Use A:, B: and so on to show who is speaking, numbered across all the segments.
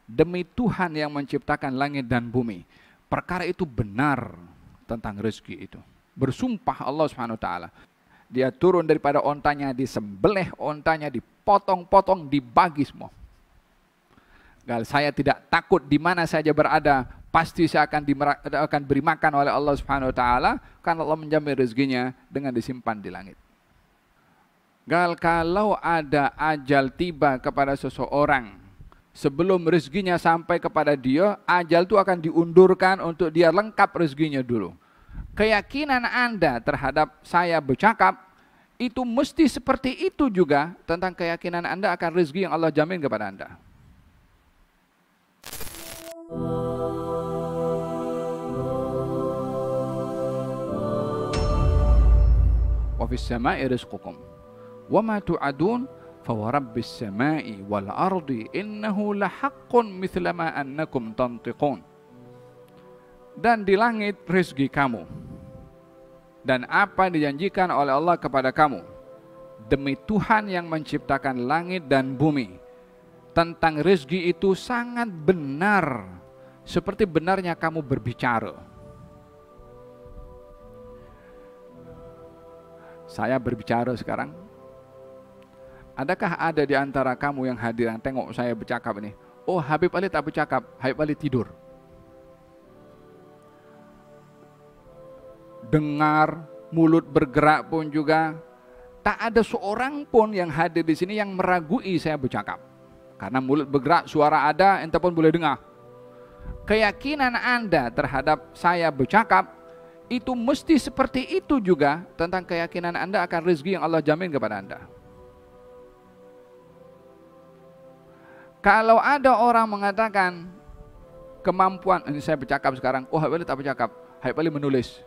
A: Demi Tuhan yang menciptakan langit dan bumi, perkara itu benar tentang rezeki itu. Bersumpah Allah Subhanahu wa taala. Dia turun daripada ontanya, disembelih ontanya, dipotong-potong, dibagi semua. Gal saya tidak takut di mana saja berada, pasti saya akan beri makan oleh Allah Subhanahu wa taala, karena Allah menjamin rezekinya dengan disimpan di langit. Gal kalau ada ajal tiba kepada seseorang, sebelum rezekinya sampai kepada dia, ajal itu akan diundurkan untuk dia lengkap rezekinya dulu. Keyakinan Anda terhadap saya bercakap, itu mesti seperti itu juga tentang keyakinan Anda akan rezeki yang Allah jamin kepada Anda. Wa fis sama'i rizqukum wa ma tu'adun fa wa rabbis sama'i wal ardi innahu lahaqqun mithla ma annakum tantiqun. Dan di langit rezeki kamu, dan apa yang dijanjikan oleh Allah kepada kamu. Demi Tuhan yang menciptakan langit dan bumi, tentang rezeki itu sangat benar, seperti benarnya kamu berbicara. Saya berbicara sekarang. Adakah ada di antara kamu yang hadir yang tengok saya bercakap ini? Oh, Habib Ali tak bercakap, Habib Ali tidur. Dengar, mulut bergerak pun juga, tak ada seorang pun yang hadir di sini yang meragui saya bercakap. Karena mulut bergerak, suara ada, ente pun boleh dengar. Keyakinan Anda terhadap saya bercakap, itu mesti seperti itu juga tentang keyakinan Anda akan rezeki yang Allah jamin kepada Anda. Kalau ada orang mengatakan kemampuan, ini saya bercakap sekarang, oh Habib Ali tak bercakap, Habib Ali menulis.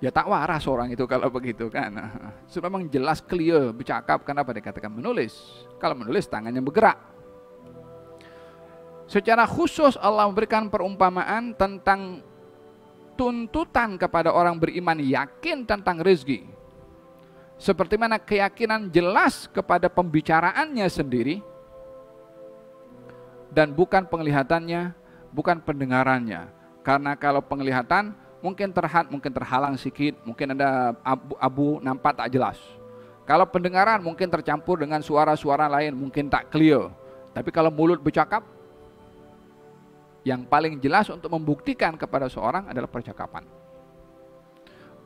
A: Ya tak waras orang itu kalau begitu kan. Sudah memang jelas clear bercakap, kenapa dikatakan menulis? Kalau menulis tangannya bergerak. Secara khusus Allah memberikan perumpamaan tentang tuntutan kepada orang beriman yakin tentang rezeki. Seperti mana keyakinan jelas kepada pembicaraannya sendiri, dan bukan penglihatannya, bukan pendengarannya. Karena kalau penglihatan mungkin terhalang sedikit, mungkin ada abu nampak tak jelas. Kalau pendengaran mungkin tercampur dengan suara-suara lain, mungkin tak clear. Tapi kalau mulut bercakap, yang paling jelas untuk membuktikan kepada seorang adalah percakapan.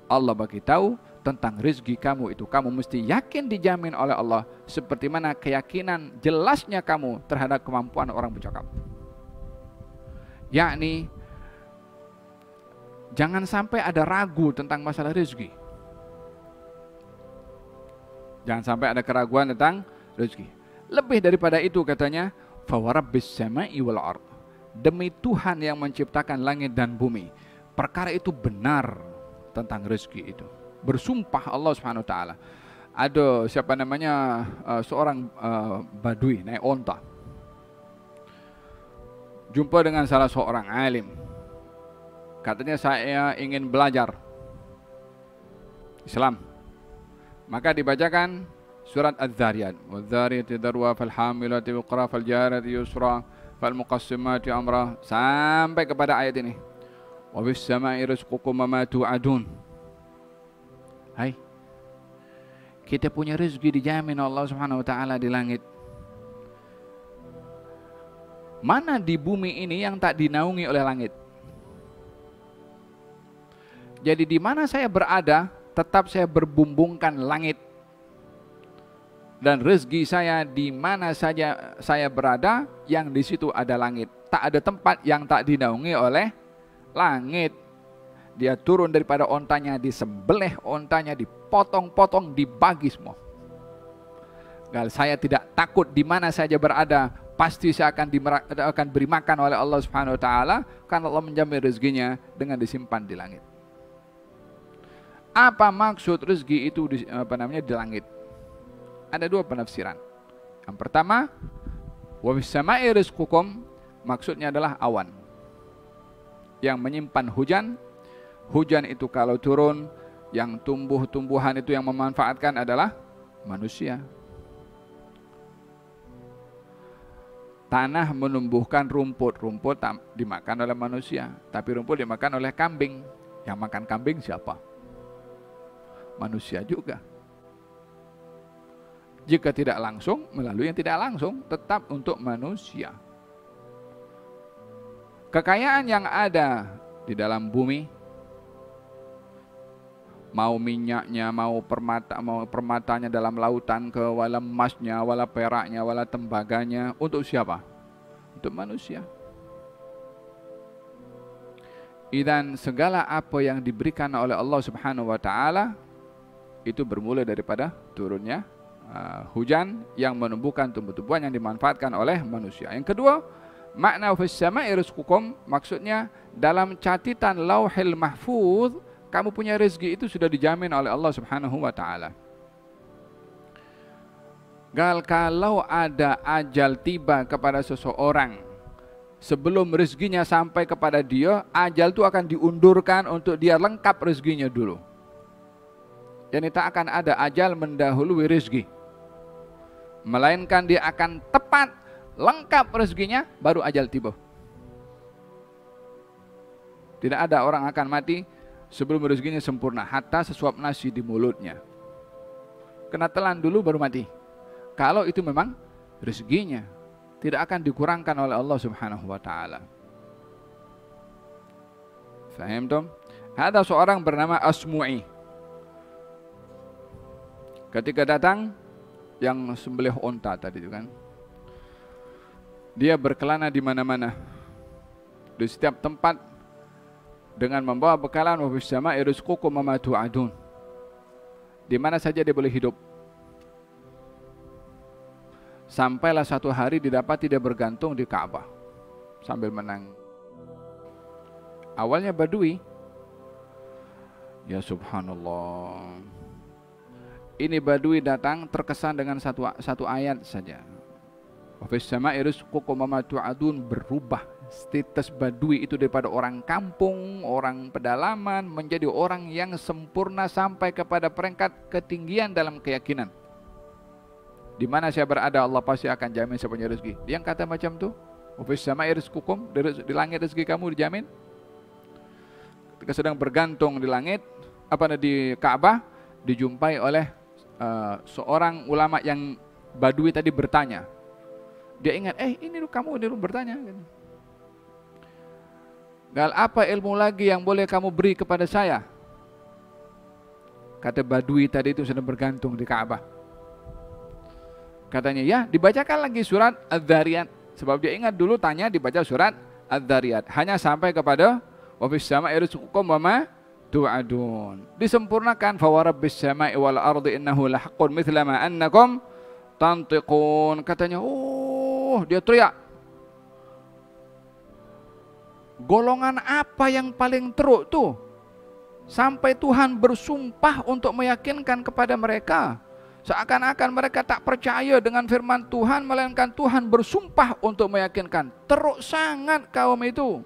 A: Allah bagi tahu tentang rezeki kamu itu, kamu mesti yakin dijamin oleh Allah, seperti mana keyakinan jelasnya kamu terhadap kemampuan orang bercakap. Yakni jangan sampai ada ragu tentang masalah rezeki. Jangan sampai ada keraguan tentang rezeki. Lebih daripada itu katanya, fa wa rabbis sama'i wal ard. Demi Tuhan yang menciptakan langit dan bumi, perkara itu benar tentang rezeki itu. Bersumpah Allah Subhanahu wa taala. Ada siapa namanya seorang badui naik onta. Jumpa dengan salah seorang alim. Katanya saya ingin belajar Islam. Maka dibacakan surat Az-Zariyat. Wadh-dhariyati dharwa falhamilati wiqra faljarati yusra falmuqassimati amra, sampai kepada ayat ini. Wa fis sama'i rizqukum wa ma tu'adun. Hai, kita punya rezeki dijamin Allah Subhanahu wa taala di langit. Mana di bumi ini yang tak dinaungi oleh langit? Jadi di mana saya berada, tetap saya berbumbungkan langit. Dan rezeki saya di mana saja saya berada, yang di situ ada langit. Tak ada tempat yang tak dinaungi oleh langit. Dia turun daripada ontanya, disembelih ontanya, dipotong-potong, dibagi semua. Kalau saya tidak takut di mana saja berada, pasti saya akan beri makan oleh Allah Subhanahu wa taala, karena Allah menjamin rezekinya dengan disimpan di langit. Apa maksud rezeki itu di langit? Ada dua penafsiran. Yang pertama, wa fis sama'i rizqukum, maksudnya adalah awan yang menyimpan hujan. Hujan itu kalau turun, yang tumbuhan itu yang memanfaatkan adalah manusia. Tanah menumbuhkan rumput, rumput dimakan oleh manusia, tapi rumput dimakan oleh kambing. Yang makan kambing siapa? Manusia juga. Jika tidak langsung, melalui yang tidak langsung, tetap untuk manusia. Kekayaan yang ada di dalam bumi, mau minyaknya, mau permatanya dalam lautan, ke wala emasnya, wala peraknya, wala tembaganya, untuk siapa? Untuk manusia. Dan segala apa yang diberikan oleh Allah Subhanahu wa taala itu bermula daripada turunnya hujan yang menumbuhkan tumbuh-tumbuhan yang dimanfaatkan oleh manusia. Yang kedua, makna fis sama'i rizqukum, maksudnya dalam catatan Lauhil Mahfuz kamu punya rezeki itu sudah dijamin oleh Allah Subhanahu wa taala. Kalau ada ajal tiba kepada seseorang, sebelum rezekinya sampai kepada dia, ajal itu akan diundurkan untuk dia lengkap rezekinya dulu. Yani tak akan ada ajal mendahului rezeki, melainkan dia akan tepat lengkap rezekinya baru ajal tiba. Tidak ada orang akan mati sebelum rezekinya sempurna, hatta sesuap nasi di mulutnya. Kena telan dulu baru mati. Kalau itu memang rezekinya, tidak akan dikurangkan oleh Allah Subhanahu wa taala. Faham tom? Ada seorang bernama Asmu'i. Ketika datang yang sembelih onta tadi itu kan, dia berkelana di mana-mana, di setiap tempat dengan membawa bekalan, wa fis sama'i rizqukum wa ma tu'adun. Di mana saja dia boleh hidup. Sampailah satu hari didapati dia bergantung di Ka'bah sambil menang. Awalnya Badui, ya subhanallah. Ini Badui datang terkesan dengan satu ayat saja. Wa fis sama'i rizqukum wa ma tu'adun, berubah status Badui itu daripada orang kampung, orang pedalaman menjadi orang yang sempurna sampai kepada peringkat ketinggian dalam keyakinan. Di mana saya berada Allah pasti akan jamin saya punya rezeki. Yang kata macam tu, wa fis sama'i rizqukum, di langit rezeki kamu dijamin. Ketika sedang bergantung di langit, di Ka'bah, dijumpai oleh seorang ulama yang Badui tadi bertanya. Dia ingat, ini kamu bertanya. Gal, apa ilmu lagi yang boleh kamu beri kepada saya? Kata Badui tadi itu sedang bergantung di Ka'bah. Katanya, ya dibacakan lagi surat Adz-Dzariyat. Sebab dia ingat dulu tanya dibaca surat Adz-Dzariyat. Hanya sampai kepada wa fis sama'i rizqukum wa ma tu'adun. Disempurnakan, fa warabbis sama'i wal ardi innahu lahaqqun mithla ma annakum tantiqun. Katanya, dia teriak, golongan apa yang paling teruk tuh sampai Tuhan bersumpah untuk meyakinkan kepada mereka, seakan-akan mereka tak percaya dengan firman Tuhan, melainkan Tuhan bersumpah untuk meyakinkan. Teruk sangat kaum itu,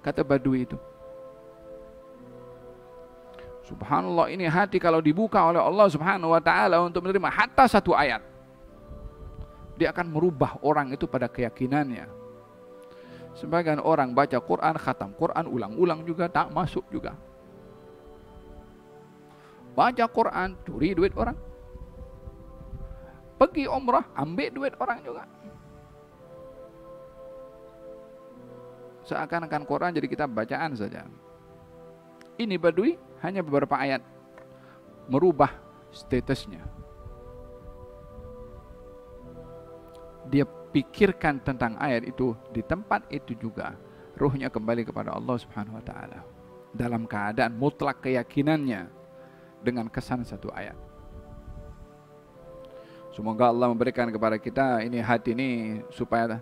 A: kata Badui itu. Subhanallah, ini hati kalau dibuka oleh Allah Subhanahu wa taala untuk menerima hatta satu ayat, dia akan merubah orang itu pada keyakinannya. Sebagian orang baca Quran, khatam Quran, ulang-ulang juga tak masuk juga. Baca Quran, curi duit orang. Pergi umrah, ambil duit orang juga. Seakan-akan Quran jadi kitab bacaan saja. Ini Badui hanya beberapa ayat merubah statusnya. Dia pikirkan tentang ayat itu, di tempat itu juga ruhnya kembali kepada Allah Subhanahu wa taala dalam keadaan mutlak keyakinannya dengan kesan satu ayat. Semoga Allah memberikan kepada kita ini hati ini supaya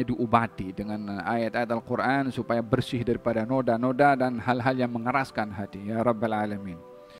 A: diubati dengan ayat-ayat Al-Quran supaya bersih daripada noda-noda dan hal-hal yang mengeraskan hati. Ya Rabbal Alamin.